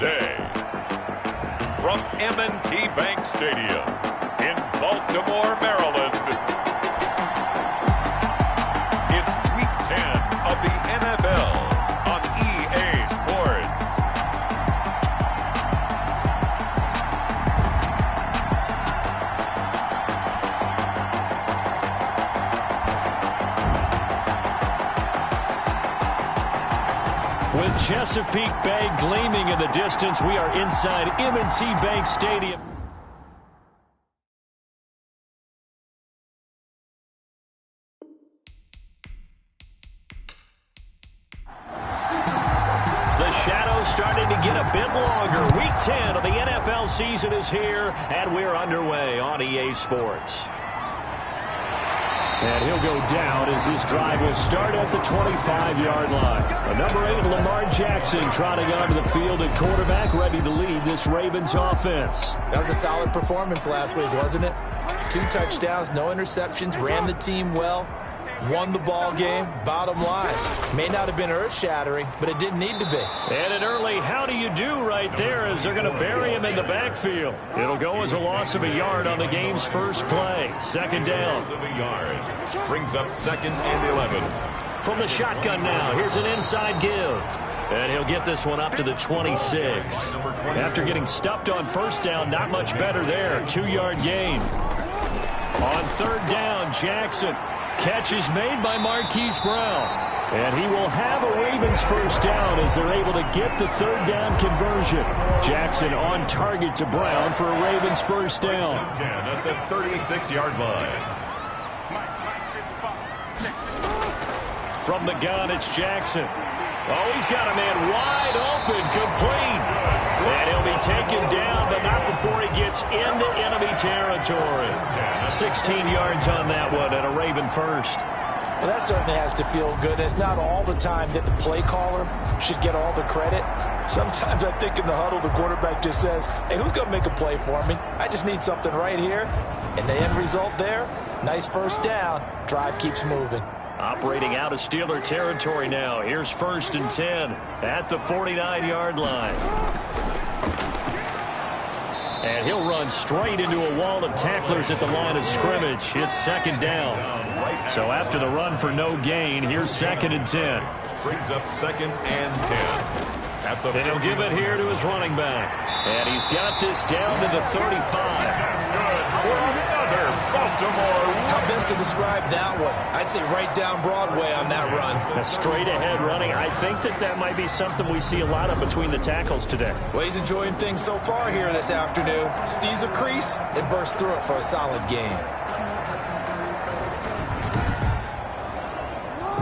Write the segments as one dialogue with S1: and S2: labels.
S1: today. From M&T Bank Stadium in Baltimore, Maryland, it's Week 10 of the NFL on EA Sports.
S2: With Chesapeake Bay gleaming in the distance, we are inside M&T Bank Stadium. The shadows starting to get a bit longer. Week 10 of the NFL season is here, and we're underway on EA Sports. And he'll go down as this drive will start at the 25-yard line. Number 8, Lamar Jackson, trotting onto the field at quarterback, ready to lead this Ravens offense.
S3: That was a solid performance last week, wasn't it? 2 touchdowns, no interceptions, ran the team well, won the ball game. Bottom line, may not have been earth-shattering, but it didn't need to be.
S2: And an early how do you do right there as they're going to bury him in the backfield. It'll go as a loss of a yard on the game's first play. Second down.
S1: Loss of a yard. Brings up 2nd and 11.
S2: From the shotgun now, here's an inside give. And he'll get this one up to the 26. After getting stuffed on first down, not much better there. 2-yard gain. On third down, Jackson. Catch is made by Marquise Brown. And he will have a Ravens first down as they're able to get the third down conversion. Jackson on target to Brown for a Ravens first down.
S1: 10 at the 36-yard line.
S2: From the gun, it's Jackson. Oh, he's got a man wide open, complete. And he'll be taken down, but not before he gets into enemy territory. 16 yards on that one and a Raven first.
S3: Well, that certainly has to feel good. It's not all the time that the play caller should get all the credit. Sometimes I think in the huddle, the quarterback just says, hey, who's going to make a play for me? I just need something right here. And the end result there, nice first down. Drive keeps moving.
S2: Operating out of Steeler territory now. Here's 1st and 10 at the 49-yard line. And he'll run straight into a wall of tacklers at the line of scrimmage. It's 2nd down. So after the run for no gain, here's 2nd and 10.
S1: Brings up 2nd and 10.
S2: And he'll give it here to his running back. And he's got this down to the 35.
S1: That's good for another Baltimore.
S3: How best to describe that one? I'd say right down Broadway on that run.
S2: A straight-ahead running. I think that might be something we see a lot of between the tackles today.
S3: Well, he's enjoying things so far here this afternoon. Sees a crease and bursts through it for a solid gain.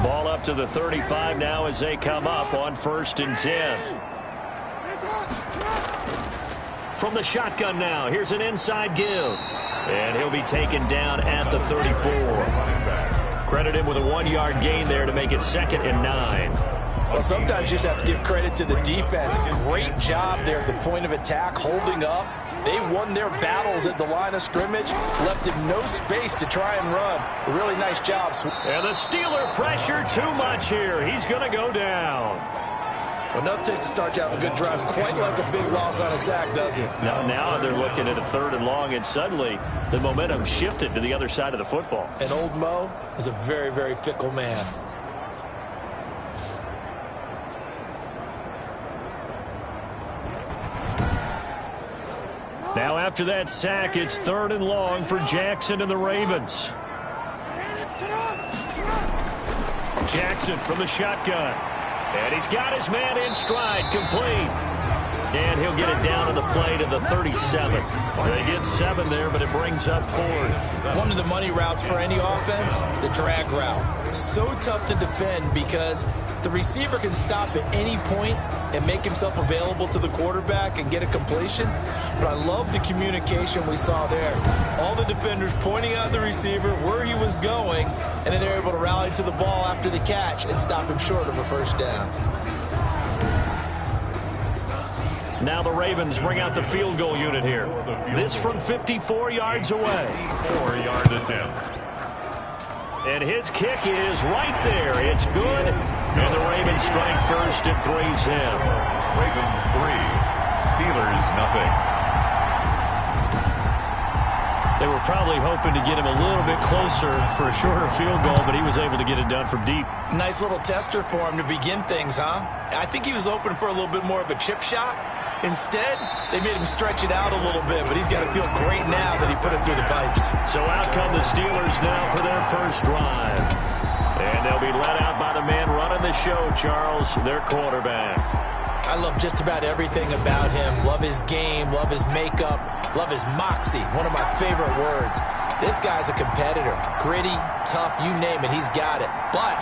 S2: Ball up to the 35 now as they come up on 1st and 10. From the shotgun now, here's an inside give. And he'll be taken down at the 34. Credit him with a 1-yard gain there to make it 2nd and 9.
S3: Well, sometimes you just have to give credit to the defense. Great job there at the point of attack, holding up. They won their battles at the line of scrimmage, left him no space to try and run. A really nice job.
S2: And the Steeler pressure too much here. He's going to go down.
S3: Well, nothing takes to start you out a good drive. Quite like a big loss on a sack, does it?
S2: Now they're looking at a 3rd and long, and suddenly the momentum shifted to the other side of the football.
S3: And old Mo is a very, very fickle man.
S2: Now after that sack, it's 3rd and long for Jackson and the Ravens. Jackson from the shotgun. And he's got his man in stride, complete. And he'll get it down to the play to the 37. They get 7 there, but it brings up 4th.
S3: One of the money routes for any offense, the drag route. So tough to defend because the receiver can stop at any point and make himself available to the quarterback and get a completion. But I love the communication we saw there. All the defenders pointing out the receiver where he was going, and then they're able to rally to the ball after the catch and stop him short of a first down.
S2: Now the Ravens bring out the field goal unit here. This from 54 yards away.
S1: 4-yard attempt.
S2: And his kick is right there. It's good. And the Ravens strike first. It 3's in.
S1: Ravens 3, Steelers, nothing.
S2: They were probably hoping to get him a little bit closer for a shorter field goal, but he was able to get it done from deep.
S3: Nice little tester for him to begin things, huh? I think he was open for a little bit more of a chip shot. Instead, they made him stretch it out a little bit, but he's got to feel great now that he put it through the pipes.
S2: So out come the Steelers now for their first drive. And they'll be led out by the man running the show, Charles, their quarterback.
S3: I love just about everything about him. Love his game, love his makeup, love his moxie, one of my favorite words. This guy's a competitor. Gritty, tough, you name it, he's got it. But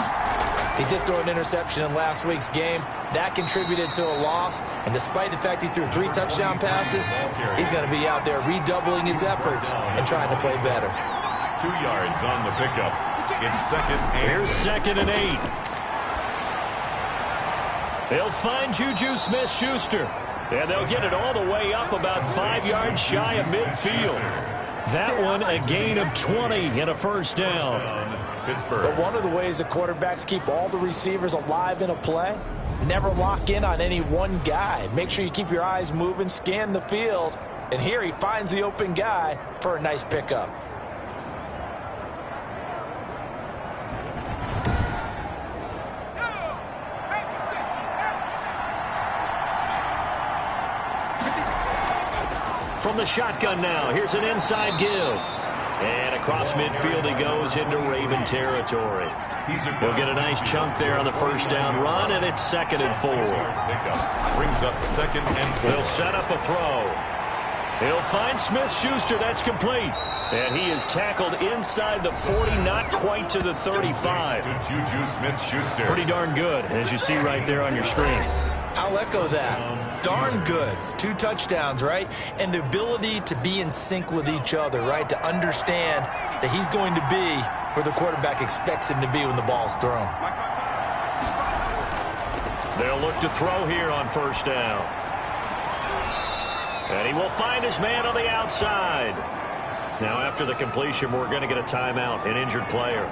S3: he did throw an interception in last week's game. That contributed to a loss. And despite the fact he threw 3 touchdown passes, he's going to be out there redoubling his efforts and trying to play better.
S1: 2 yards on the pickup. It's second and...
S2: Here's 2nd and 8. They'll find Juju Smith-Schuster. And they'll get it all the way up about 5 yards shy of midfield. That one a gain of 20 and a first down.
S3: But one of the ways the quarterbacks keep all the receivers alive in a play, never lock in on any one guy. Make sure you keep your eyes moving, scan the field. And here he finds the open guy for a nice pickup.
S2: From the shotgun now, here's an inside give. And across midfield he goes into Raven territory. He'll get a nice chunk there on the first down run, and it's 2nd and 4.
S1: Brings up 2nd and 4.
S2: They'll set up a throw. He'll find Smith-Schuster. That's complete. And he is tackled inside the 40, not quite to the 35.
S1: To Juju Smith-Schuster.
S2: Pretty darn good, as you see right there on your screen.
S3: I'll echo that. Darn good. 2 touchdowns, right? And the ability to be in sync with each other, right? To understand that he's going to be where the quarterback expects him to be when the ball's thrown.
S2: They'll look to throw here on first down. And he will find his man on the outside. Now after the completion, we're going to get a timeout, an injured player.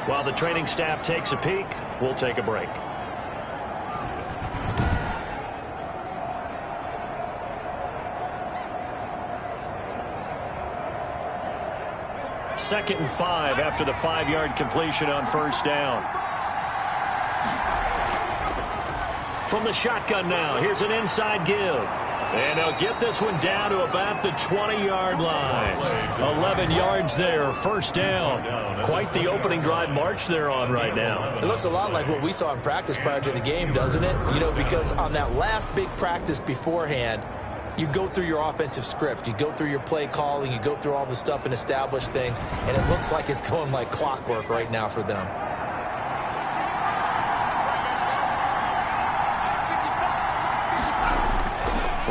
S2: While the training staff takes a peek, we'll take a break. Second and 5 after the 5-yard completion on first down. From the shotgun now, here's an inside give. And they'll get this one down to about the 20-yard line. 11 yards there, first down. Quite the opening drive march they're on right now.
S3: It looks a lot like what we saw in practice prior to the game, doesn't it? You know, because on that last big practice beforehand, you go through your offensive script. You go through your play calling. You go through all the stuff and establish things. And it looks like it's going like clockwork right now for them.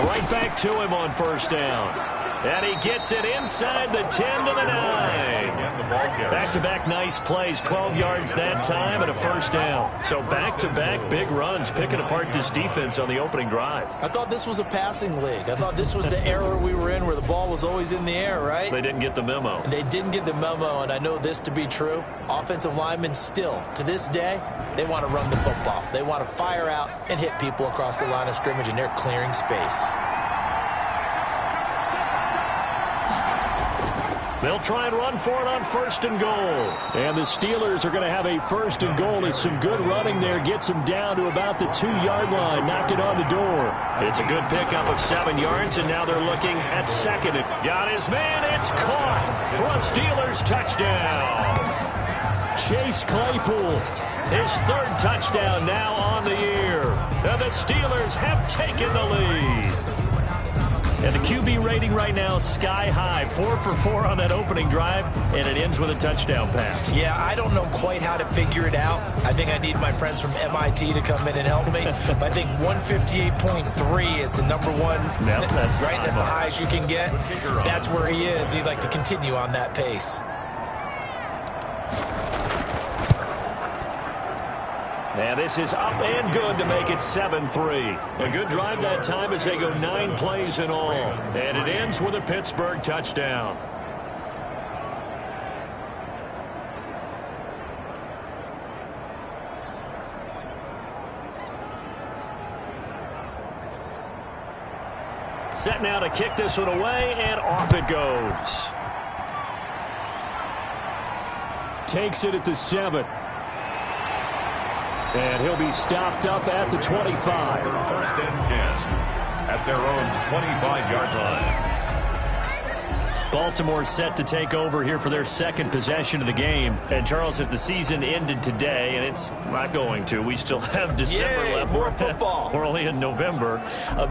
S2: Right back to him on first down. And he gets it inside the 10 to the 9. Back-to-back nice plays, 12 yards that time and a first down. So back-to-back big runs, picking apart this defense on the opening drive.
S3: I thought this was a passing league. I thought this was the era we were in where the ball was always in the air, right?
S2: They didn't get the memo.
S3: And they didn't get the memo, and I know this to be true. Offensive linemen still, to this day, they want to run the football. They want to fire out and hit people across the line of scrimmage, and they're clearing space.
S2: They'll try and run for it on first and goal. And the Steelers are going to have a first and goal as some good running there gets them down to about the 2-yard line. Knock it on the door. It's a good pickup of 7 yards, and now they're looking at second. Got his man. It's caught for a Steelers touchdown. Chase Claypool, his 3rd touchdown now on the year. And the Steelers have taken the lead. And the QB rating right now sky high. 4 for 4 on that opening drive, and it ends with a touchdown pass.
S3: Yeah, I don't know quite how to figure it out. I think I need my friends from MIT to come in and help me. But I think 158.3 is the number one.
S2: Yep, that's
S3: right. That's the highest you can get. That's where he is. He'd like to continue on that pace.
S2: And this is up and good to make it 7-3. A good drive that time as they go 9 plays in all. And it ends with a Pittsburgh touchdown. Set now to kick this one away, and off it goes. Takes it at the 7. And he'll be stopped up at the 25.
S1: First and 10 at their own 25-yard line.
S2: Baltimore set to take over here for their second possession of the game. And, Charles, if the season ended today, and it's not going to, we still have December left.
S3: More football.
S2: We're only in November.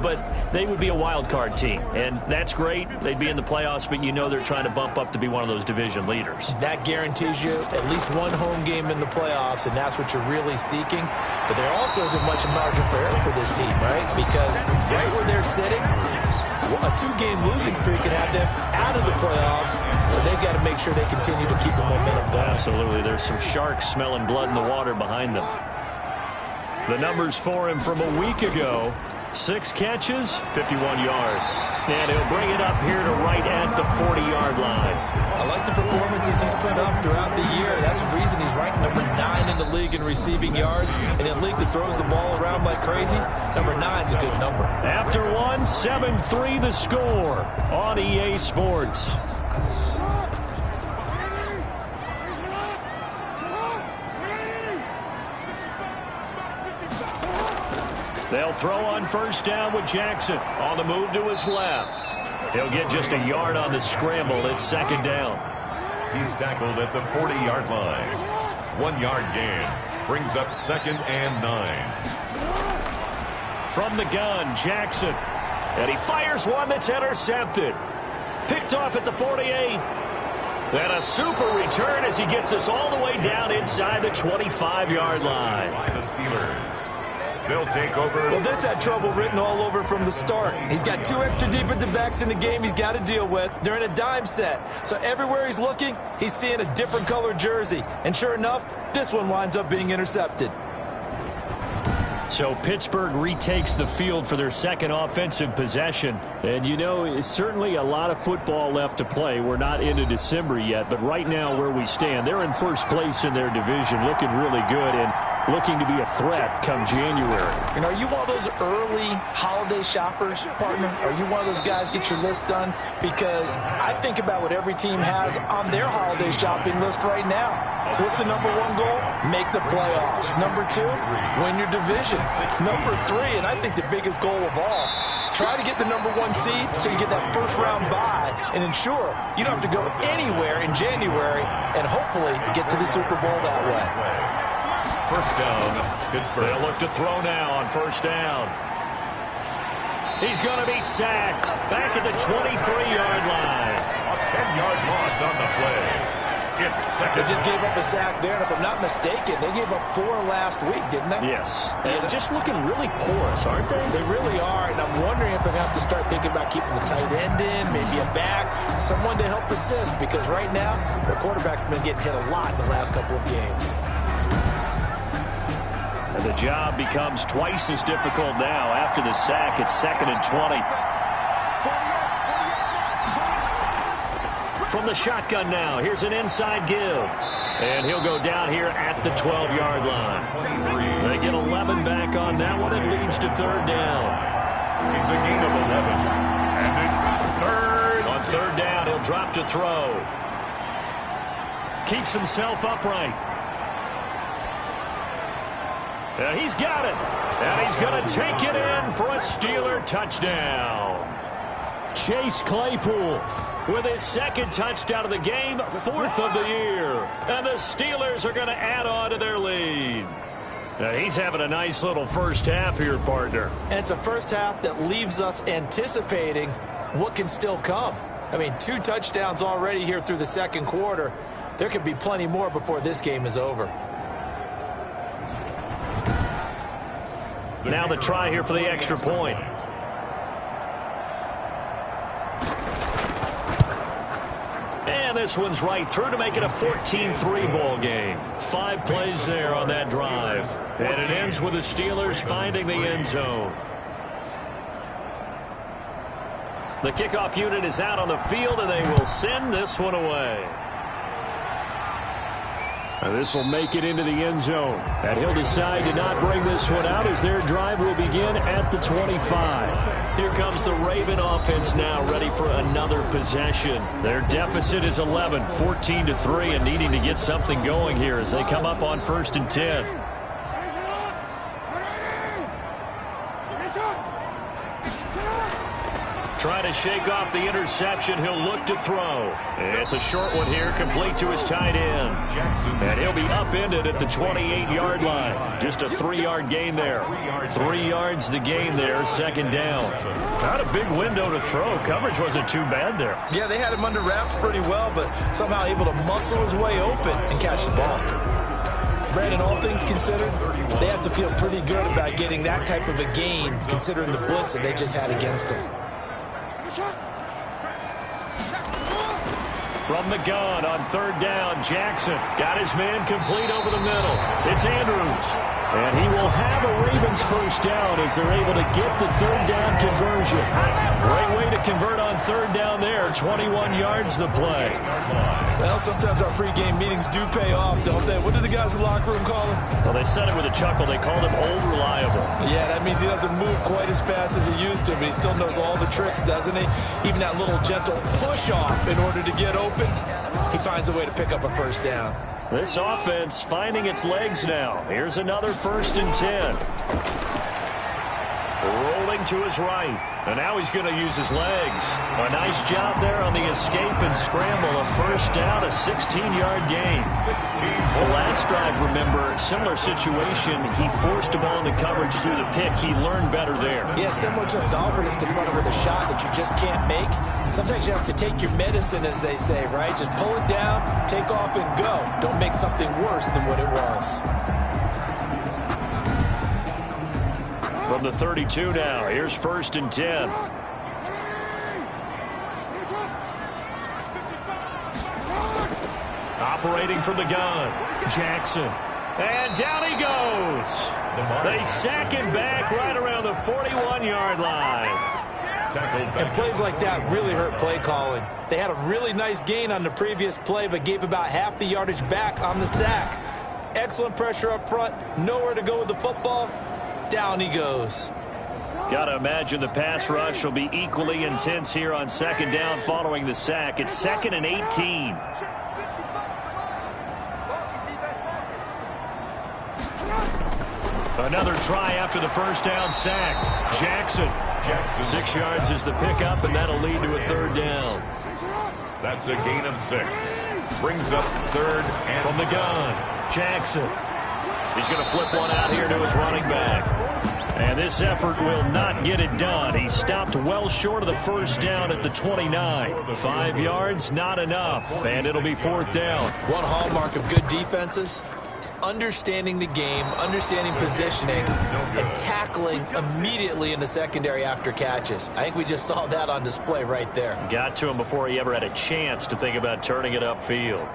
S2: But they would be a wild card team, and that's great. They'd be in the playoffs, but you know they're trying to bump up to be one of those division leaders.
S3: That guarantees you at least one home game in the playoffs, and that's what you're really seeking. But there also isn't much margin for error for this team, right? Because right where they're sitting, a 2-game losing streak can have them out of the playoffs, so they've got to make sure they continue to keep the momentum going.
S2: Absolutely. There's some sharks smelling blood in the water behind them. The numbers for him from a week ago: 6 catches, 51 yards. And he'll bring it up here to right at the 40-yard line.
S3: I like the performances he's put up throughout the year. That's the reason he's ranked number 9 in the league in receiving yards. And in a league that throws the ball around like crazy, number 9's a good number.
S2: After one, 7-3 the score on EA Sports. They'll throw on first down with Jackson on the move to his left. He'll get just a yard on the scramble. It's second down.
S1: He's tackled at the 40-yard line. 1-yard gain brings up second and 9.
S2: From the gun, Jackson. And he fires one that's intercepted. Picked off at the 48. And a super return as he gets us all the way down inside the 25-yard line.
S1: By the Steelers. They'll take over.
S3: Well, this had trouble written all over from the start. He's got 2 extra defensive backs in the game he's got to deal with. They're in a dime set. So everywhere he's looking, he's seeing a different color jersey. And sure enough, this one winds up being intercepted.
S2: So Pittsburgh retakes the field for their second offensive possession. And, you know, it's certainly a lot of football left to play. We're not into December yet, but right now where we stand, they're in first place in their division, looking really good and looking to be a threat come January.
S3: And are you one of those early holiday shoppers, partner? Are you one of those guys get your list done? Because I think about what every team has on their holiday shopping list right now. What's the number 1 goal? Make the playoffs. Number 2, win your division. Number 3, and I think the biggest goal of all, try to get the number 1 seed so you get that first-round bye and ensure you don't have to go anywhere in January and hopefully get to the Super Bowl that way.
S1: First down, Pittsburgh.
S2: They'll look to throw now on first down. He's going to be sacked back at the 23-yard line.
S1: A 10-yard loss on the play. It's second.
S3: They just gave up a sack there, and if I'm not mistaken, they gave up 4 last week, didn't they?
S2: Yes. And just looking really porous, aren't they?
S3: They really are, and I'm wondering if they have to start thinking about keeping the tight end in, maybe a back, someone to help assist, because right now, their quarterback's been getting hit a lot in the last couple of games.
S2: And the job becomes twice as difficult now after the sack. It's second and 20. From the shotgun now, here's an inside give. And he'll go down here at the 12-yard line. They get 11 back on that one. It leads to third down.
S1: It's a gain of 11. And it's third.
S2: On third down, he'll drop to throw. Keeps himself upright. And he's got it. And he's going to take it in for a Steeler touchdown. Chase Claypool with his second touchdown of the game, 4th of the year. And the Steelers are going to add on to their lead. Now he's having a nice little first half here, partner.
S3: And it's a first half that leaves us anticipating what can still come. I mean, 2 touchdowns already here through the second quarter. There could be plenty more before this game is over.
S2: Now the try here for the extra point. And this one's right through to make it a 14-3 ball game. 5 plays there on that drive. And it ends with the Steelers finding the end zone. The kickoff unit is out on the field, and they will send this one away. This will make it into the end zone. And he'll decide to not bring this one out as their drive will begin at the 25. Here comes the Raven offense now, ready for another possession. Their deficit is 11, 14-3, and needing to get something going here as they come up on 1st and 10. Trying to shake off the interception. He'll look to throw. It's a short one here, complete to his tight end. And he'll be upended at the 28-yard line. Just a 3-yard gain there. 3 yards the gain there, 2nd down. Not a big window to throw. Coverage wasn't too bad there.
S3: Yeah, they had him under wraps pretty well, but somehow able to muscle his way open and catch the ball. Brandon, all things considered, they have to feel pretty good about getting that type of a gain, considering the blitz that they just had against them.
S2: From the gun on 3rd down, Jackson got his man complete over the middle. It's Andrews. And he will have a Ravens 1st down as they're able to get the 3rd down conversion. Great way to convert on 3rd down there. 21 yards the play.
S3: Well, sometimes our pregame meetings do pay off, don't they? What do the guys in the locker room call him?
S2: Well, they said it with a chuckle. They called him Old Reliable.
S3: Yeah, that means he doesn't move quite as fast as he used to, but he still knows all the tricks, doesn't he? Even that little gentle push-off in order to get open, he finds a way to pick up a 1st down.
S2: This offense finding its legs now. Here's another 1st and 10. Rolling to his right. And now he's going to use his legs. A nice job there on the escape and scramble. A 1st down, a 16-yard gain. The last drive, remember, similar situation. He forced a ball into coverage through the pick. He learned better there.
S3: Yeah, similar to a golfer that's confronted with a shot that you just can't make. Sometimes you have to take your medicine, as they say, right? Just pull it down, take off, and go. Don't make something worse than what it was.
S2: From the 32 now, here's 1st and 10. Operating from the gun, Jackson. And down he goes. They sack him back right around the 41-yard line.
S3: And plays like that really hurt play calling. They had a really nice gain on the previous play, but gave about half the yardage back on the sack. Excellent pressure up front, nowhere to go with the football. Down he goes.
S2: Got to imagine the pass rush will be equally intense here on 2nd down following the sack. It's 2nd and 18. Another try after the 1st down sack. Jackson. 6 yards is the pickup, and that'll lead to a 3rd down.
S1: That's a gain of 6. Brings up 3rd and
S2: from the gun. Jackson. He's going to flip one out here to his running back. And this effort will not get it done. He stopped well short of the 1st down at the 29. 5 yards, not enough. And it'll be 4th down.
S3: One hallmark of good defenses is understanding the game, understanding positioning, and tackling immediately in the secondary after catches. I think we just saw that on display right there.
S2: Got to him before he ever had a chance to think about turning it upfield.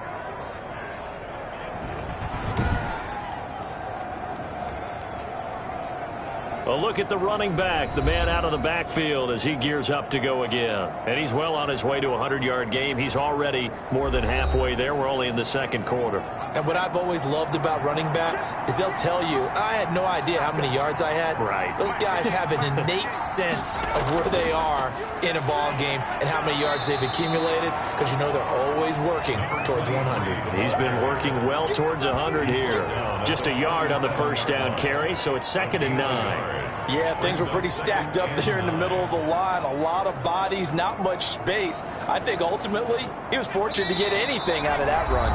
S2: A look at the running back, the man out of the backfield as he gears up to go again. And he's well on his way to a 100-yard game. He's already more than halfway there. We're only in the 2nd quarter.
S3: And what I've always loved about running backs is they'll tell you, I had no idea how many yards I had.
S2: Right.
S3: Those guys have an innate sense of where they are in a ball game and how many yards they've accumulated, because you know they're always working towards 100.
S2: He's been working well towards 100 here. Just a yard on the 1st down carry, so it's 2nd and 9.
S3: Yeah, things were pretty stacked up there in the middle of the line. A lot of bodies, not much space. I think ultimately he was fortunate to get anything out of that run.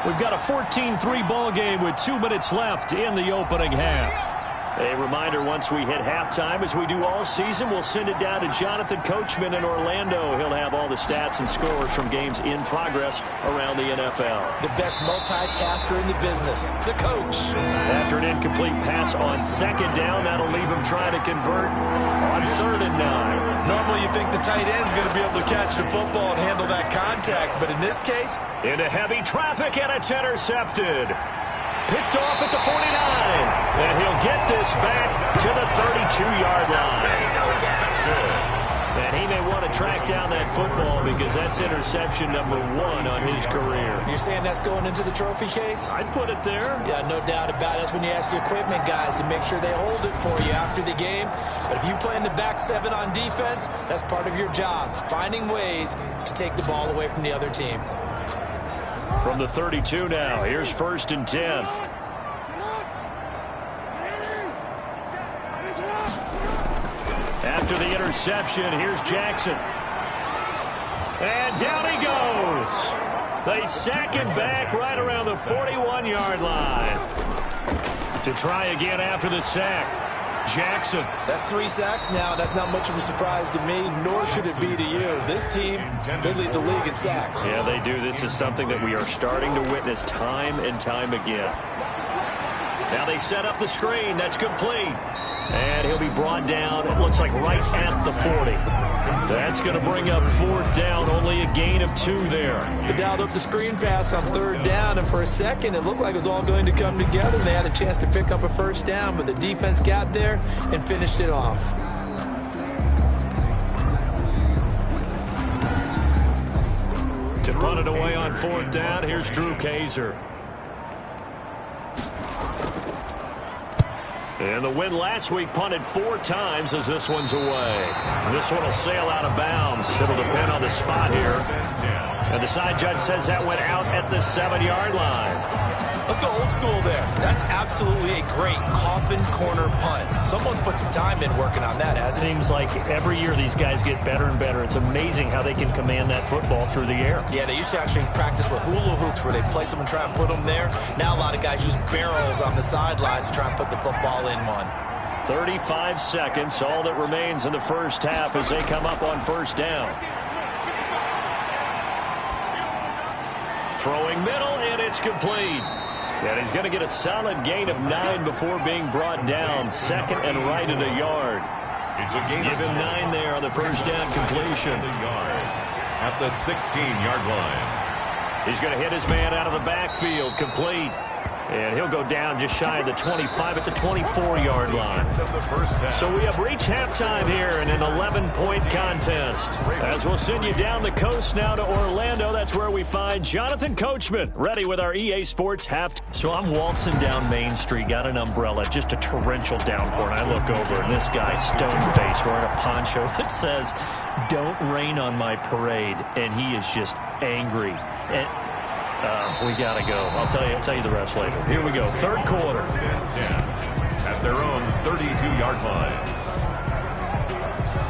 S2: We've got a 14-3 ball game with 2 minutes left in the opening half. A reminder, once we hit halftime, as we do all season, we'll send it down to Jonathan Coachman in Orlando. He'll have all the stats and scores from games in progress around the NFL.
S3: The best multitasker in the business, the coach.
S2: After an incomplete pass on 2nd down, that'll leave him trying to convert on 3rd and 9.
S3: Normally you think the tight end's going to be able to catch the football and handle that contact, but in this case,
S2: into heavy traffic, and it's intercepted. Picked off at the 49, and he'll get this back to the 32-yard line. And he may want to track down that football because that's interception number 1 on his career.
S3: You're saying that's going into the trophy case?
S2: I'd put it there.
S3: Yeah, no doubt about it. That's when you ask the equipment guys to make sure they hold it for you after the game. But if you play in the back 7 on defense, that's part of your job, finding ways to take the ball away from the other team.
S2: From the 32 now, here's 1st and 10. After the interception, here's Jackson. And down he goes. They sack him back right around the 41-yard line. To try again after the sack, Jackson.
S3: That's 3 sacks now. That's not much of a surprise to me, nor should it be to you. This team, they lead the league in sacks.
S2: Yeah, they do. This is something that we are starting to witness time and time again. Now they set up the screen. That's complete. And he'll be brought down, it looks like right at the 40. That's going to bring up 4th down, only a gain of 2 there.
S3: They dialed up the screen pass on 3rd down, and for a second it looked like it was all going to come together. They had a chance to pick up a 1st down, but the defense got there and finished it off.
S2: To punt it away on 4th down, here's Drew Kaiser. And the win last week punted 4 times as this one's away. This one will sail out of bounds. It'll depend on the spot here. And the side judge says that went out at the 7-yard line.
S3: Let's go old school there. That's absolutely a great coffin corner punt. Someone's put some time in working on that, hasn't it?
S4: Seems like every year these guys get better and better. It's amazing how they can command that football through the air.
S3: Yeah, they used to actually practice with hula hoops where they place them and try and put them there. Now a lot of guys use barrels on the sidelines to try and put the football in one.
S2: 35 seconds, all that remains in the first half as they come up on 1st down. Throwing middle, and it's complete. And he's going to get a solid gain of 9 before being brought down. 2nd and right at a yard. Give him 9 there on the 1st down completion.
S1: At the 16-yard line.
S2: He's going to hit his man out of the backfield, complete. And he'll go down just shy of the 25 at the 24-yard line. So we have reached halftime here in an 11-point contest. As we'll send you down the coast now to Orlando, that's where we find Jonathan Coachman ready with our EA Sports halftime. So I'm waltzing down Main Street, got an umbrella, just a torrential downpour, and I look over, and this guy, stone-faced, wearing a poncho that says, "Don't rain on my parade," and he is just angry. And we got to go. I'll tell you the rest later. Here we go. 3rd quarter.
S1: At their own 32-yard line.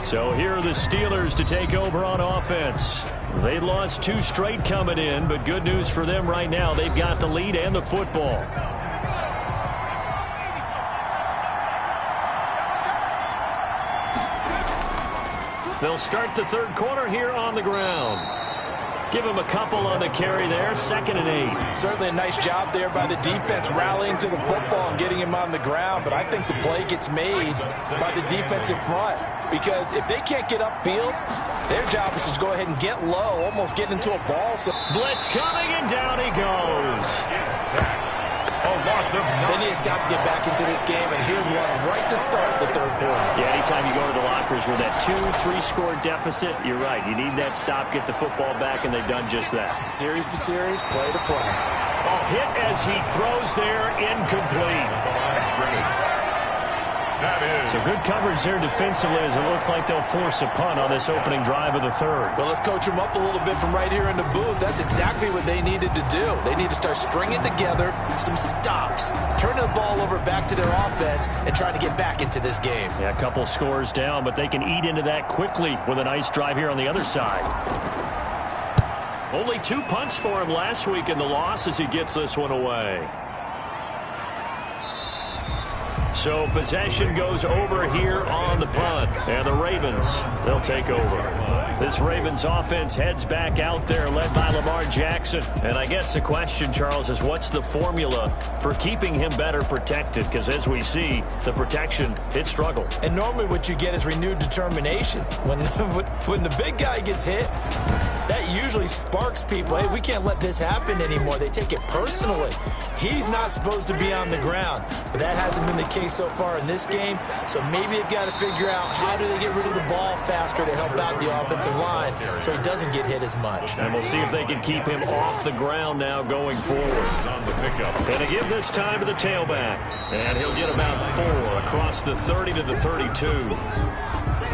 S2: So here are the Steelers to take over on offense. They lost 2 straight coming in, but good news for them right now. They've got the lead and the football. They'll start the 3rd quarter here on the ground. Give him a couple on the carry there. 2nd and 8.
S3: Certainly a nice job there by the defense rallying to the football and getting him on the ground. But I think the play gets made by the defensive front. Because if they can't get upfield, their job is to go ahead and get low, almost get into a ball. So
S2: blitz coming, and down he goes.
S3: They need to stop to get back into this game, and here's one right to start the 3rd quarter.
S2: Yeah, anytime you go to the lockers with that 2-3 score deficit, you're right. You need that stop, get the football back, and they've done just that.
S3: Series to series, play to play.
S2: Hit as he throws there, incomplete. So good coverage there defensively as it looks like they'll force a punt on this opening drive of the 3rd.
S3: Well, let's coach them up a little bit from right here in the booth. That's exactly what they needed to do. They need to start stringing together some stops, turning the ball over back to their offense, and trying to get back into this game.
S2: Yeah, a couple scores down, but they can eat into that quickly with a nice drive here on the other side. Only 2 punts for him last week in the loss as he gets this one away. So possession goes over here on the punt. And the Ravens, they'll take over. This Ravens offense heads back out there led by Lamar Jackson. And I guess the question, Charles, is what's the formula for keeping him better protected? Because as we see, the protection, it struggled.
S3: And normally what you get is renewed determination. When the big guy gets hit, that usually sparks people. Hey, we can't let this happen anymore. They take it personally. He's not supposed to be on the ground, but that hasn't been the case so far in this game. So maybe they've got to figure out how do they get rid of the ball faster to help out the offensive line so he doesn't get hit as much.
S2: And we'll see if they can keep him off the ground now going forward.
S1: On the pickup.
S2: And to give this time to the tailback. And he'll get about 4 across the 30 to the 32.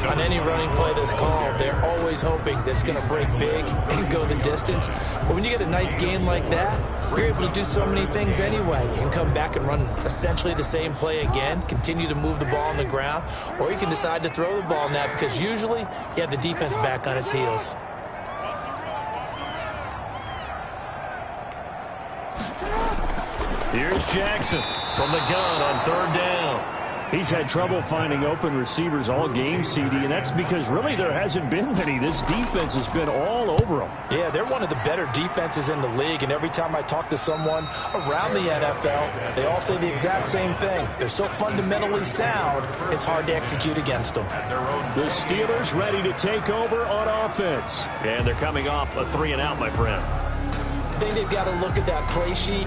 S3: On any running play that's called, they're always hoping that it's going to break big and go the distance. But when you get a nice gain like that, you're able to do so many things anyway. You can come back and run essentially the same play again, continue to move the ball on the ground, or you can decide to throw the ball now because usually you have the defense back on its heels.
S2: Here's Jackson from the gun on 3rd down.
S4: He's had trouble finding open receivers all game, CD, and that's because really there hasn't been many. This defense has been all over them.
S3: Yeah, they're one of the better defenses in the league, and every time I talk to someone around the NFL, they all say the exact same thing. They're so fundamentally sound, it's hard to execute against them.
S2: The Steelers ready to take over on offense. And they're coming off a 3-and-out, my friend.
S3: I think they've got to look at that play sheet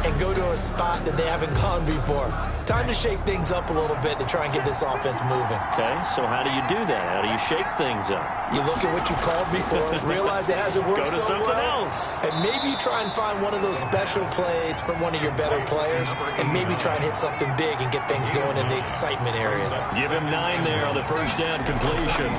S3: and go to a spot that they haven't gone before. Time to shake things up a little bit to try and get this offense moving.
S2: Okay, so how do you do that? How do you shake things up?
S3: You look at what you called before, realize it hasn't worked
S2: Go to
S3: so
S2: something
S3: well,
S2: else.
S3: and maybe you try and find one of those special plays from one of your better players, and maybe try and hit something big and get things going in the excitement area.
S2: Give him 9 there on the 1st down completion.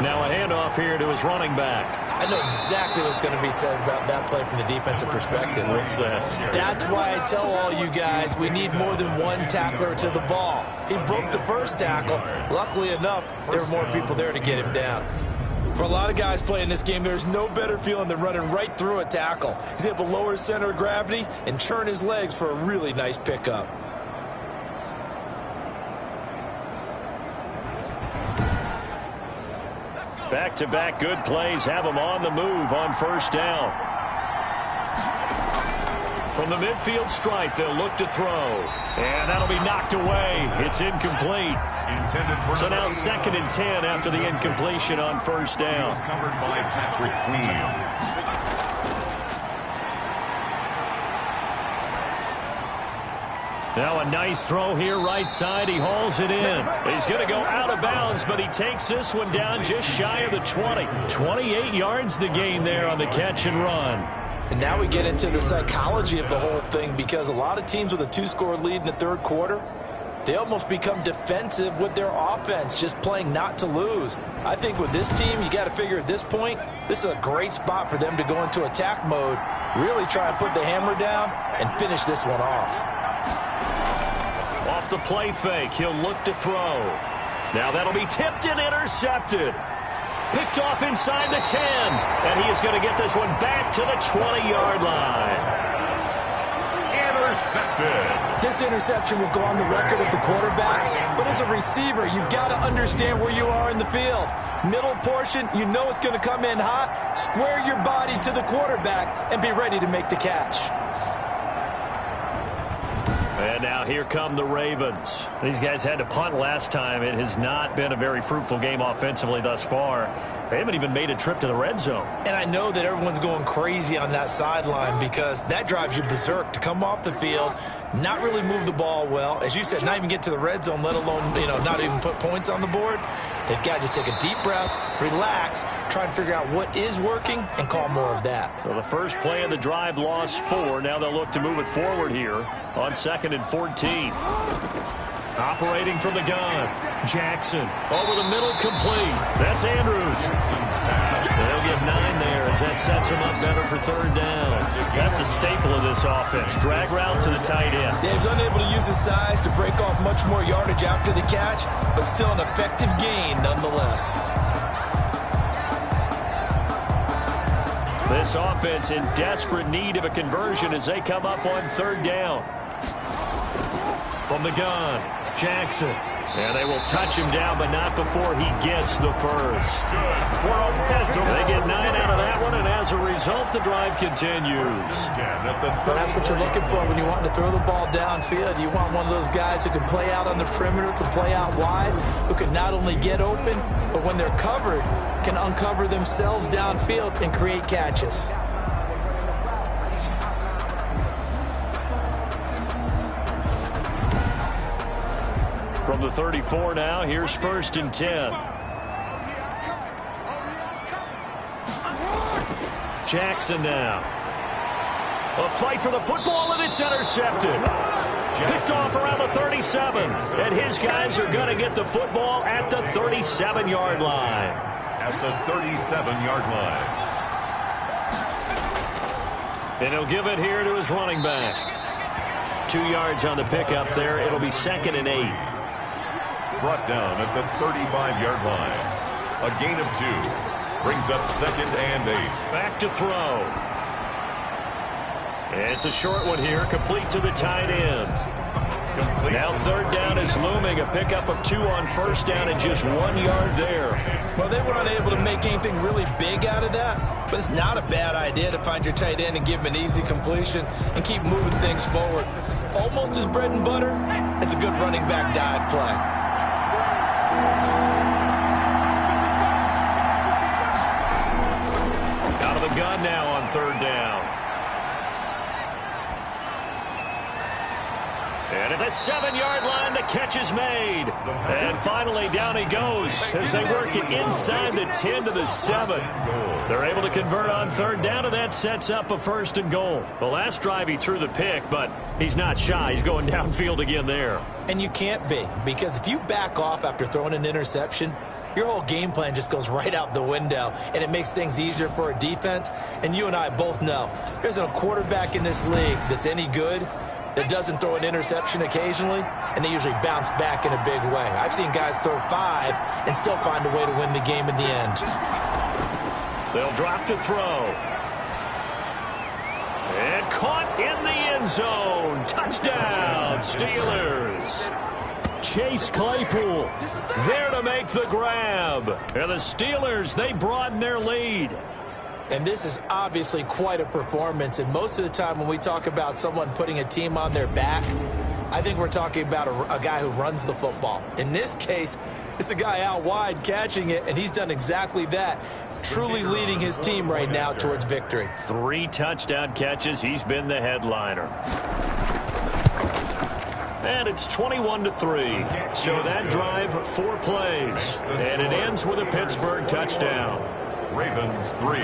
S2: Now a handoff here to his running back.
S3: I know exactly what's going to be said about that play from the defensive perspective.
S2: What's that?
S3: That's why I tell all you guys we need more than one tackler to the ball. He broke the first tackle. Luckily enough, there were more people there to get him down. For a lot of guys playing this game, there's no better feeling than running right through a tackle. He's able to lower his center of gravity and churn his legs for a really nice pickup.
S2: Back-to-back good plays have him on the move on 1st down. From the midfield stripe, they'll look to throw. And that'll be knocked away. It's incomplete. So now 2nd and 10 after the incompletion on 1st down.
S1: Covered by Patrick Queen.
S2: Now a nice throw here right side. He hauls it in. He's going to go out of bounds, but he takes this one down just shy of the 20. 28 yards the gain there on the catch and run.
S3: And now we get into the psychology of the whole thing, because a lot of teams with a 2-score lead in the 3rd quarter, they almost become defensive with their offense, just playing not to lose. I think with this team, you got to figure at this point, this is a great spot for them to go into attack mode, really try and put the hammer down and finish this one off.
S2: Off the play fake, he'll look to throw. Now that'll be tipped and intercepted. Picked off inside the 10. And he is going to get this one back to the 20-yard line.
S1: Intercepted.
S3: This interception will go on the record of the quarterback, but as a receiver, you've got to understand where you are in the field. Middle portion, you know it's going to come in hot. Square your body to the quarterback and be ready to make the catch.
S2: And now here come the Ravens.
S4: These guys had to punt last time. It has not been a very fruitful game offensively thus far. They haven't even made a trip to the red zone.
S3: And I know that everyone's going crazy on that sideline because that drives you berserk to come off the field, not really move the ball well. As you said, not even get to the red zone, let alone, not even put points on the board. They've got to just take a deep breath, relax, try and figure out what is working, and call more of that.
S2: Well, the first play of the drive lost 4. Now they'll look to move it forward here on 2nd and 14. Operating from the gun. Jackson over the middle, complete. That's Andrews. They'll get 9 there as that sets him up better for 3rd down.
S4: That's a staple of this offense. Drag route to the tight end.
S3: Dave's unable to use his size to break off much more yardage after the catch, but still an effective gain nonetheless.
S2: This offense in desperate need of a conversion as they come up on 3rd down. From the gun, Jackson And they will touch him down, but not before he gets the first. They get 9 out of that one, and as a result, the drive continues.
S3: Well, that's what you're looking for when you want to throw the ball downfield. You want one of those guys who can play out on the perimeter, can play out wide, who can not only get open, but when they're covered, can uncover themselves downfield and create catches.
S2: From the 34 now, here's 1st and 10. Jackson now. A fight for the football, and it's intercepted. Picked off around the 37. And his guys are going to get the football at the 37-yard line.
S1: At the 37-yard line.
S2: And he'll give it here to his running back. 2 yards on the pickup there. It'll be 2nd and 8.
S1: Brought down at the 35-yard line. A gain of 2. Brings up 2nd and 8.
S2: Back to throw. It's a short one here, complete to the tight end. Now 3rd down is looming. A pickup of 2 on 1st down and just 1 yard there.
S3: Well, they were unable to make anything really big out of that, but it's not a bad idea to find your tight end and give him an easy completion and keep moving things forward. Almost as bread and butter as a good running back dive play.
S2: Out of the gun now on 3rd down. And at the 7-yard line, the catch is made. And finally, down he goes as they work it inside the 10 to the 7. They're able to convert on 3rd down, and that sets up a 1st and goal. The last drive he threw the pick, but he's not shy. He's going downfield again there.
S3: And you can't be, because if you back off after throwing an interception, your whole game plan just goes right out the window, and it makes things easier for a defense. And you and I both know there's a quarterback in this league that's any good that doesn't throw an interception occasionally, and they usually bounce back in a big way. I've seen guys throw 5 and still find a way to win the game in the end.
S2: They'll drop to throw. And caught in the end zone. Touchdown, Steelers. Chase Claypool there to make the grab. And the Steelers, they broaden their lead.
S3: And this is obviously quite a performance. And most of the time when we talk about someone putting a team on their back, I think we're talking about a guy who runs the football. In this case, it's a guy out wide catching it, and he's done exactly that, truly leading his team right now towards victory.
S2: 3 touchdown catches. He's been the headliner. And it's 21-3. So that drive, 4 plays. And it ends with a Pittsburgh touchdown.
S1: Ravens 3.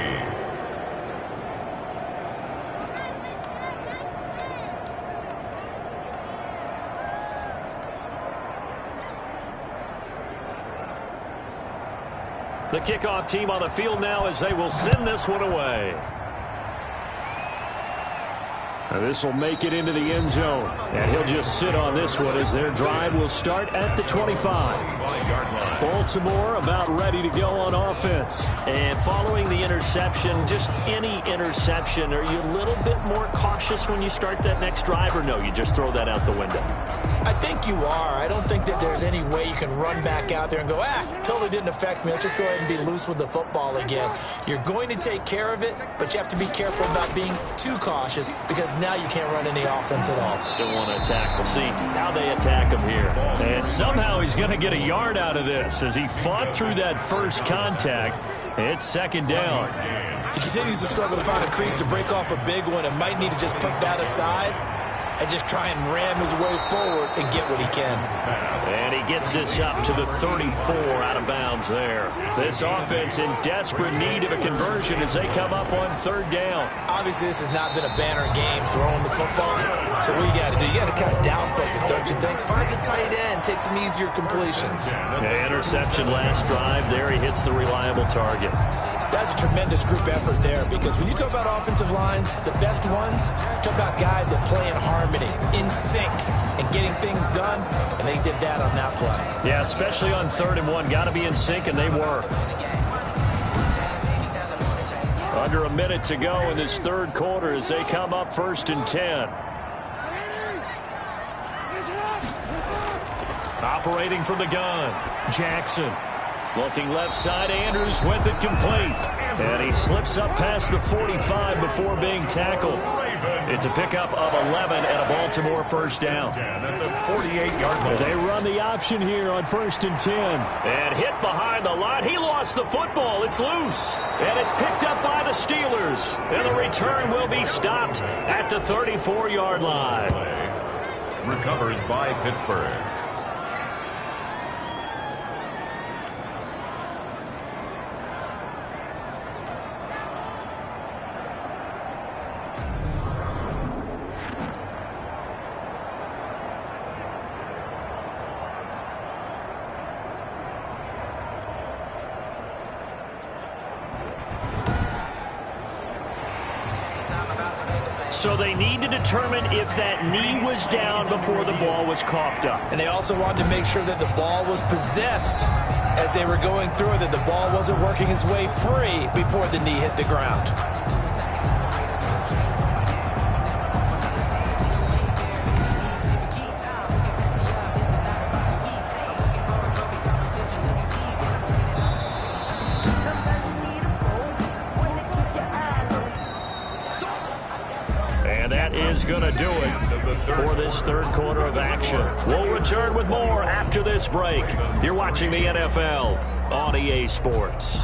S2: The kickoff team on the field now as they will send this one away. This will make it into the end zone. And he'll just sit on this one as their drive will start at the 25. Baltimore about ready to go on offense. And following the interception, just any interception, are you a little bit more cautious when you start that next drive, or no, you just throw that out the window?
S3: I think you are. I don't think that there's any way you can run back out there and go, totally didn't affect me. Let's just go ahead and be loose with the football again. You're going to take care of it, but you have to be careful about being too cautious because now you can't run any offense at all.
S2: Still want to attack. We'll see how they attack him here. And somehow he's going to get a yard out of this as he fought through that first contact. It's 2nd down.
S3: He continues to struggle to find a crease to break off a big one and might need to just put that aside and just try and ram his way forward and get what he can.
S2: And he gets this up to the 34 out of bounds there. This offense in desperate need of a conversion as they come up on 3rd down.
S3: Obviously, this has not been a banner game throwing the football. So what you got to do, you got to kind of down focus, don't you think? Find the tight end, take some easier completions.
S2: Yeah, interception last drive. There he hits the reliable target.
S3: That's a tremendous group effort there because when you talk about offensive lines, the best ones, talk about guys that play in harmony, in sync, and getting things done, and they did that on that play.
S2: Yeah, especially on 3rd and 1. Got to be in sync, and they were. Under a minute to go in this 3rd quarter as they come up 1st and 10. Operating from the gun, Jackson. Looking left side, Andrews with it complete. And he slips up past the 45 before being tackled. It's a pickup of 11 and a Baltimore first down.
S1: At the 48-yard line.
S4: They run the option here on 1st and 10.
S2: And hit behind the line. He lost the football. It's loose. And it's picked up by the Steelers. And the return will be stopped at the 34-yard line.
S1: Recovered by Pittsburgh.
S2: So they need to determine if that knee was down before the ball was coughed up.
S3: And they also wanted to make sure that the ball was possessed as they were going through it, that the ball wasn't working its way free before the knee hit the ground.
S2: Is going to do it for this third quarter of action. We'll return with more after this break. You're watching the NFL on EA Sports.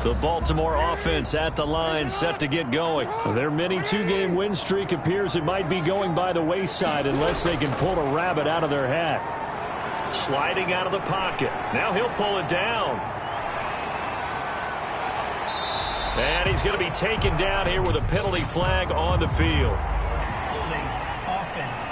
S2: The Baltimore offense at the line, set to get going.
S4: Their mini two-game win streak appears it might be going by the wayside unless they can pull a rabbit out of their hat.
S2: Sliding out of the pocket. Now he'll pull it down. And he's going to be taken down here with a penalty flag on the field.
S5: Holding offense.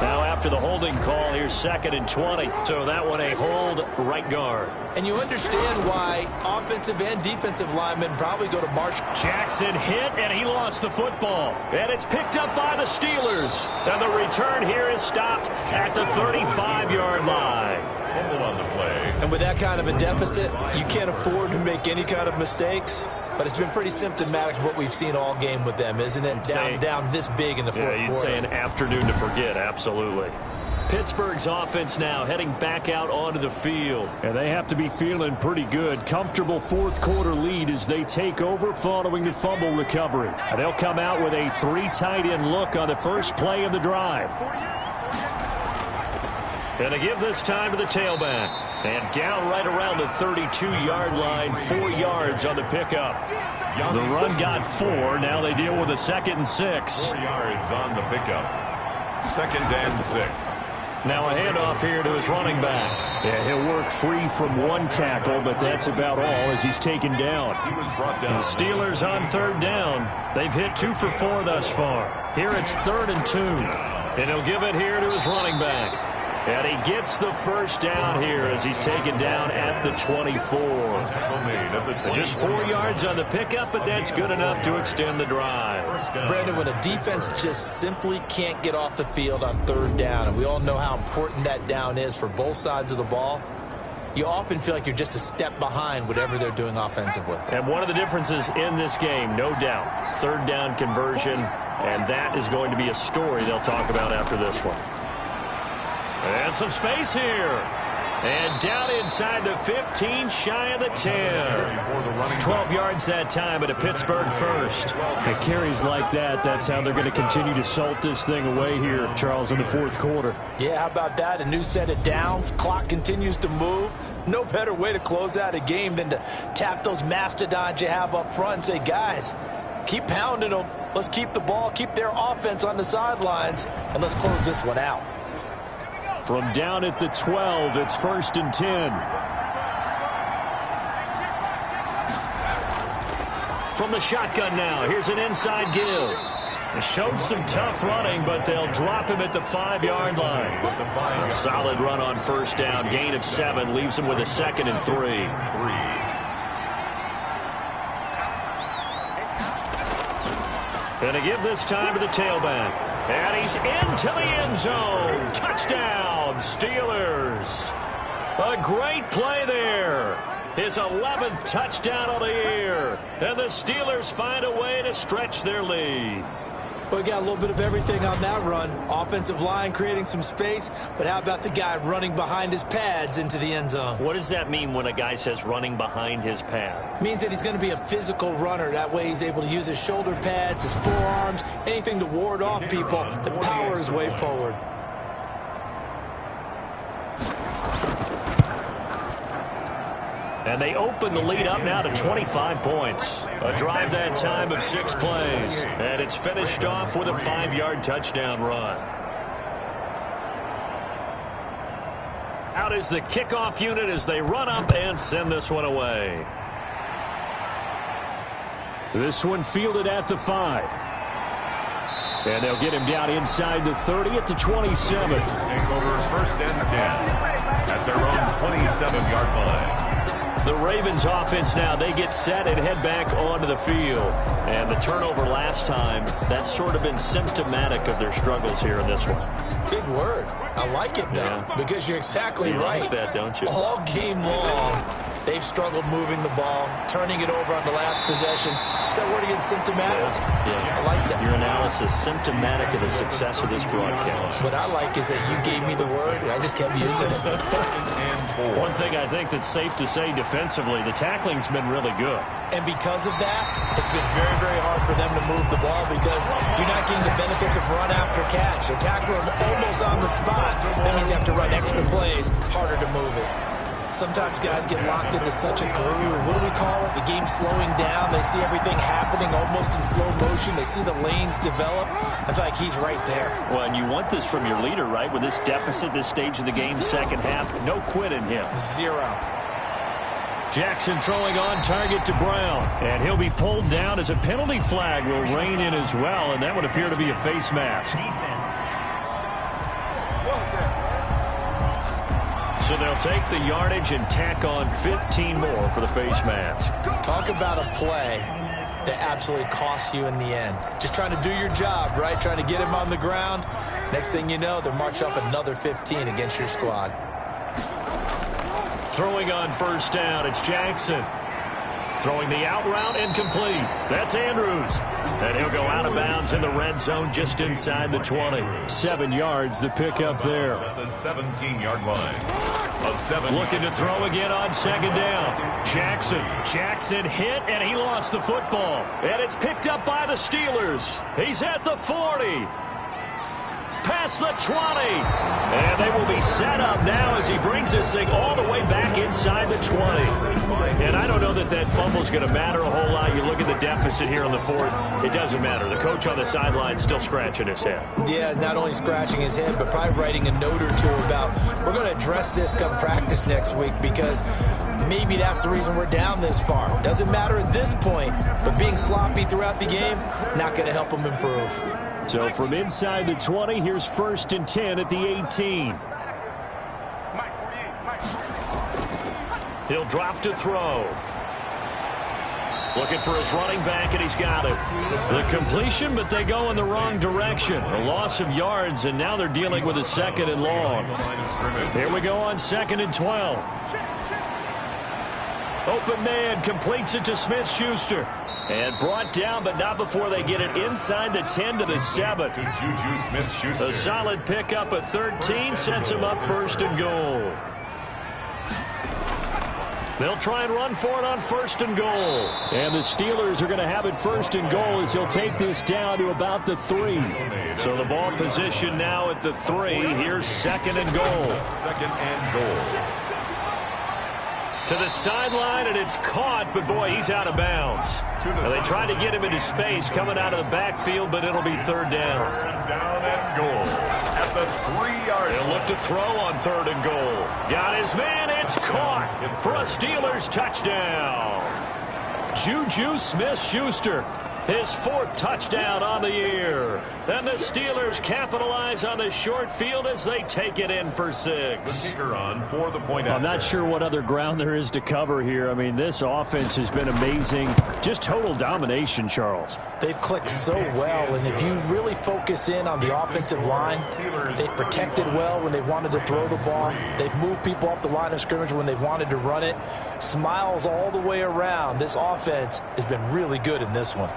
S2: Now after the holding call, here's 2nd and 20. So that one a hold, right guard.
S3: And you understand why offensive and defensive linemen probably go to Marshall.
S2: Jackson hit, and he lost the football. And it's picked up by the Steelers. And the return here is stopped at the 35-yard line.
S1: Fumble on the play.
S3: And with that kind of a deficit, you can't afford to make any kind of mistakes. But it's been pretty symptomatic of what we've seen all game with them, isn't it? Down this big in the fourth quarter.
S2: Yeah, you'd say an afternoon to forget, absolutely. Pittsburgh's offense now heading back out onto the field.
S4: And they have to be feeling pretty good. Comfortable fourth quarter lead as they take over following the fumble recovery. And they'll come out with a 3 tight end look on the first play of the drive.
S2: And they give this time to the tailback. And down right around the 32-yard line, 4 yards on the pickup. The run got 4. Now they deal with a 2nd and 6.
S1: 4 yards on the pickup. 2nd and 6.
S2: Now a handoff here to his running back.
S4: Yeah, he'll work free from one tackle, but that's about all as he's taken down.
S1: He was brought down.
S2: The Steelers on 3rd down. They've hit 2 for 4 thus far. Here it's 3rd and 2. And he'll give it here to his running back. And he gets the first down here as he's taken down at the 24. Just 4 yards on the pickup, but that's good enough to extend the drive.
S3: Brandon, when a defense just simply can't get off the field on 3rd down, and we all know how important that down is for both sides of the ball, you often feel like you're just a step behind whatever they're doing offensively.
S2: And one of the differences in this game, no doubt, 3rd down conversion, and that is going to be a story they'll talk about after this one. And some space here. And down inside the 15, shy of the 10. 12 yards that time, but a Pittsburgh first.
S4: And carries like that, that's how they're going to continue to salt this thing away here, Charles, in the fourth quarter.
S3: Yeah, how about that? A new set of downs. Clock continues to move. No better way to close out a game than to tap those mastodons you have up front and say, guys, keep pounding them. Let's keep the ball, keep their offense on the sidelines, and let's close this one out.
S4: From down at the 12, it's 1st and 10.
S2: From the shotgun now, here's an inside give. It showed some tough running, but they'll drop him at the 5-yard line. A solid run on 1st down, gain of 7, leaves him with a 2nd and 3. And to give this time to the tailback. And he's into the end zone. Touchdown, Steelers. A great play there. His 11th touchdown of the year. And the Steelers find a way to stretch their lead.
S3: Well, we got a little bit of everything on that run. Offensive line creating some space, but how about the guy running behind his pads into the end zone?
S2: What does that mean when a guy says running behind his pad?
S3: Means that he's going to be a physical runner. That way he's able to use his shoulder pads, his forearms, anything to ward off people, to power his way forward.
S2: And they open the lead up now to 25 points. A drive that time of 6 plays. And it's finished off with a 5-yard touchdown run. Out is the kickoff unit as they run up and send this one away.
S4: This one fielded at the 5. And they'll get him down inside the 30 at the 27.
S1: Take over first and 10 at their own 27-yard line.
S2: The Ravens offense now, they get set and head back onto the field. And the turnover last time, that's sort of been symptomatic of their struggles here in this one.
S3: Big word. I like it, though, because you're exactly right.
S2: You like that, don't you?
S3: All game long, they've struggled moving the ball, turning it over on the last possession. Is that word again, symptomatic?
S2: Yeah.
S3: I like that.
S2: Your analysis, symptomatic of the success of this broadcast.
S3: What I like is that you gave me the word, and I just kept using it.
S2: One thing I think that's safe to say defensively, the tackling's been really good.
S3: And because of that, it's been very, very hard for them to move the ball because you're not getting the benefits of run after catch. They're tackling them almost on the spot. That means you have to run extra plays, harder to move it. Sometimes guys get locked into such a groove. What do we call it? The game's slowing down. They see everything happening almost in slow motion. They see the lanes develop. I feel like he's right there.
S2: Well, and you want this from your leader, right? With this deficit, this stage of the game, second half, no quit in him.
S3: 0.
S2: Jackson throwing on target to Brown. And he'll be pulled down as a penalty flag will rein in as well. And that would appear to be a face mask.
S5: Defense.
S2: So they'll take the yardage and tack on 15 more for the face mask.
S3: Talk about a play that absolutely costs you in the end. Just trying to do your job, right? Trying to get him on the ground. Next thing you know, they're marching off another 15 against your squad.
S2: Throwing on first down, it's Jackson. Throwing the out route incomplete. That's Andrews. And he'll go out of bounds in the red zone just inside the 20.
S4: 7 yards, the pickup there.
S1: At the 17-yard line. A 7.
S2: Looking to throw again on second down. Jackson hit, and he lost the football. And it's picked up by the Steelers. He's at the 40. Past the 20. And they will be set up now as he brings this thing all the way back inside the 20. And I don't know that that fumble is going to matter a whole lot. You look at the deficit here on the 4th. It doesn't matter. The coach on the sideline still scratching his head.
S3: Yeah, not only scratching his head, but probably writing a note or two about we're going to address this come practice next week because maybe that's the reason we're down this far. Doesn't matter at this point, but being sloppy throughout the game, not going to help him improve.
S4: So from inside the 20, here's first and 10 at the 18.
S2: He'll drop to throw. Looking for his running back, and he's got it. The completion, but they go in the wrong direction. A loss of yards, and now they're dealing with a second and long. Here we go on second and 12. Open man completes it to Smith-Schuster. And brought down, but not before they get it inside the 10 to the 7.
S1: To Juju Smith-Schuster.
S2: A solid pickup at 13 sets him up first and goal. They'll try and run for it on first and goal.
S4: And the Steelers are going to have it first and goal as he'll take this down to about the 3.
S2: So the ball position now at the 3. Here's second and goal.
S1: Second and goal.
S2: To the sideline, and it's caught, but boy, he's out of bounds. Now, they tried to get him into space coming out of the backfield, but it'll be third down.
S1: Down and goal at the 3-yard line.
S2: They'll look to throw on third and goal. Got his man, it's caught for a Steelers touchdown. Juju Smith-Schuster, his 4th touchdown on the year. And the Steelers capitalize on the short field as they take it in for 6.
S1: Kicker on for the point.
S4: I'm not sure what other ground there is to cover here. I mean, this offense has been amazing. Just total domination, Charles.
S3: They've clicked so well, and if you really focus in on the offensive line, they've protected well when they wanted to throw the ball. They've moved people off the line of scrimmage when they wanted to run it. Smiles all the way around. This offense has been really good in this one.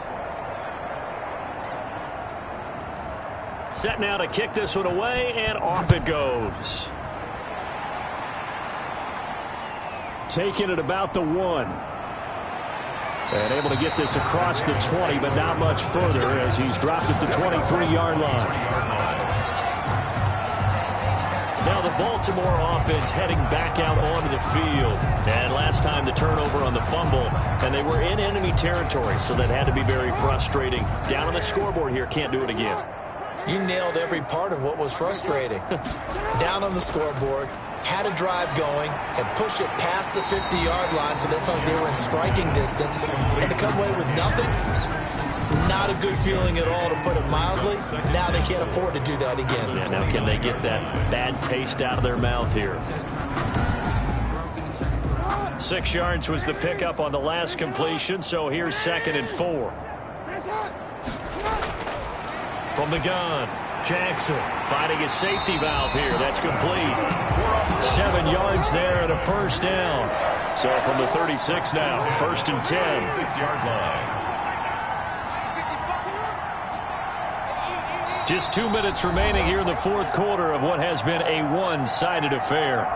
S2: Set now to kick this one away, and off it goes.
S4: Taking it about the 1. And able to get this across the 20, but not much further as he's dropped at the 23-yard line.
S2: Now the Baltimore offense heading back out onto the field. And last time the turnover on the fumble, and they were in enemy territory, so that had to be very frustrating. Down on the scoreboard here, can't do it again.
S3: You nailed every part of what was frustrating. Down on the scoreboard, had a drive going, and pushed it past the 50-yard line so they felt they were in striking distance, and to come away with nothing, not a good feeling at all, to put it mildly. Now they can't afford to do that again.
S2: Yeah, now can they get that bad taste out of their mouth here? 6 yards was the pickup on the last completion, so here's 2nd and 4. From the gun, Jackson finding his safety valve here. That's complete. 7 yards there and a first down. So from the 36 now, 1st and 10.
S1: 6-yard line.
S2: Just 2 minutes remaining here in the 4th quarter of what has been a one-sided affair.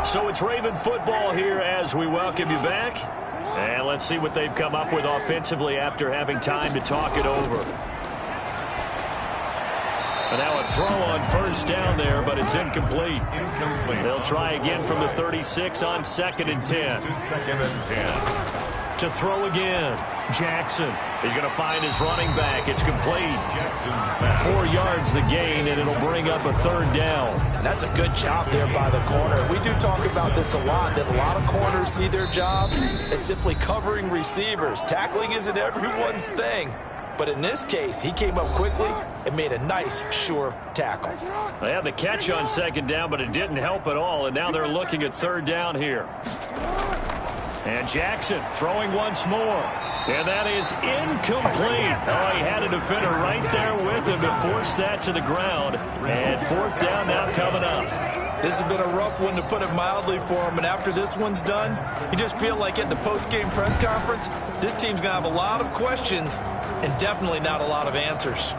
S2: So it's Raven football here as we welcome you back. And let's see what they've come up with offensively after having time to talk it over. And now a throw on 1st down there, but it's incomplete. They'll try again from the 36 on 2nd and 10.
S1: 2nd and 10.
S2: To throw again. Jackson is going to find his running back. It's complete. 4 yards the gain, and it'll bring up a 3rd down.
S3: That's a good job there by the corner. We do talk about this a lot, that a lot of corners see their job as simply covering receivers. Tackling isn't everyone's thing. But in this case, he came up quickly and made a nice, sure tackle.
S2: They had the catch on 2nd down, but it didn't help at all, and now they're looking at 3rd down here. And Jackson throwing once more. And that is incomplete. Oh, he had a defender right there with him to force that to the ground. And 4th down now coming up.
S3: This has been a rough one, to put it mildly, for him. And after this one's done, you just feel like at the post-game press conference, this team's going to have a lot of questions and definitely not a lot of answers.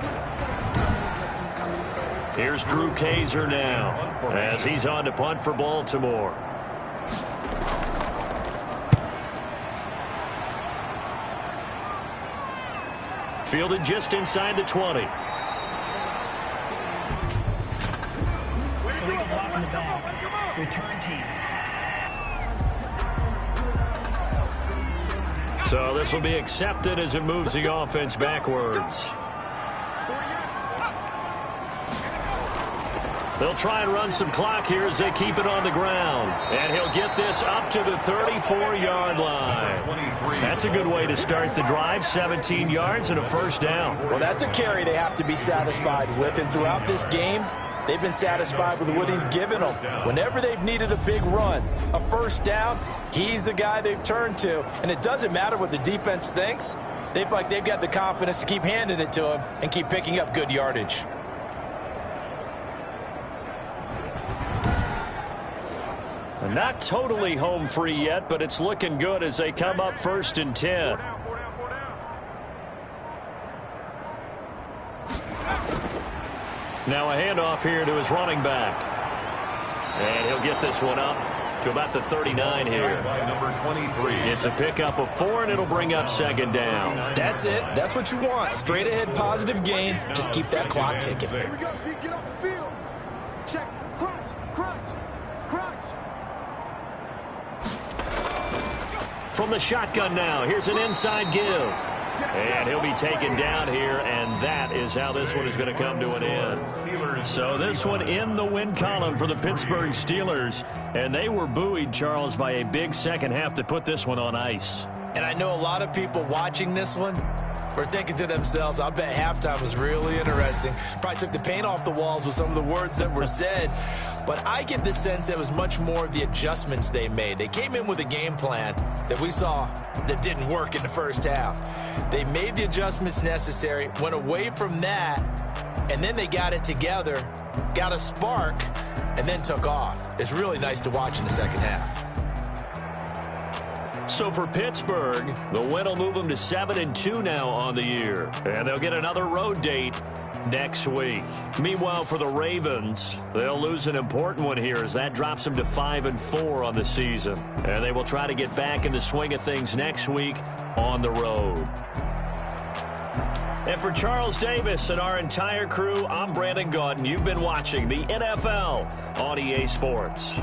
S2: Here's Drew Kaiser now as he's on to punt for Baltimore. Fielded just inside the 20.
S5: Illegal block in the back. Return team.
S2: So this will be accepted as it moves the offense backwards. They'll try and run some clock here as they keep it on the ground. And he'll get this up to the 34-yard line. That's a good way to start the drive. 17 yards and a 1st down.
S3: Well, that's a carry they have to be satisfied with. And throughout this game, they've been satisfied with what he's given them. Whenever they've needed a big run, a 1st down, he's the guy they've turned to. And it doesn't matter what the defense thinks. They feel like they've got the confidence to keep handing it to him and keep picking up good yardage.
S2: Not totally home free yet, but it's looking good as they come up 1st and 10. Now a handoff here to his running back. And he'll get this one up to about the 39 here.
S1: Number 23.
S2: It's a pickup of 4, and it'll bring up 2nd down.
S3: That's it. That's what you want. Straight ahead positive gain. Just keep that clock ticking.
S6: Here we go. Get off the field. Check. Crunch. Crunch. Crunch.
S2: From the shotgun now, here's an inside give. And he'll be taken down here, and that is how this one is going to come to an end. So this one in the win column for the Pittsburgh Steelers. And they were buoyed, Charles, by a big second half to put this one on ice.
S3: And I know a lot of people watching this one were thinking to themselves, I bet halftime was really interesting. Probably took the paint off the walls with some of the words that were said. But I get the sense it was much more of the adjustments they made. They came in with a game plan that we saw that didn't work in the 1st half. They made the adjustments necessary, went away from that, and then they got it together, got a spark, and then took off. It's really nice to watch in the 2nd half.
S2: So for Pittsburgh, the win will move them to 7-2 now on the year. And they'll get another road date next week. Meanwhile, for the Ravens, they'll lose an important one here as that drops them to 5-4 on the season. And they will try to get back in the swing of things next week on the road. And for Charles Davis and our entire crew, I'm Brandon Gaudin. You've been watching the NFL on EA Sports.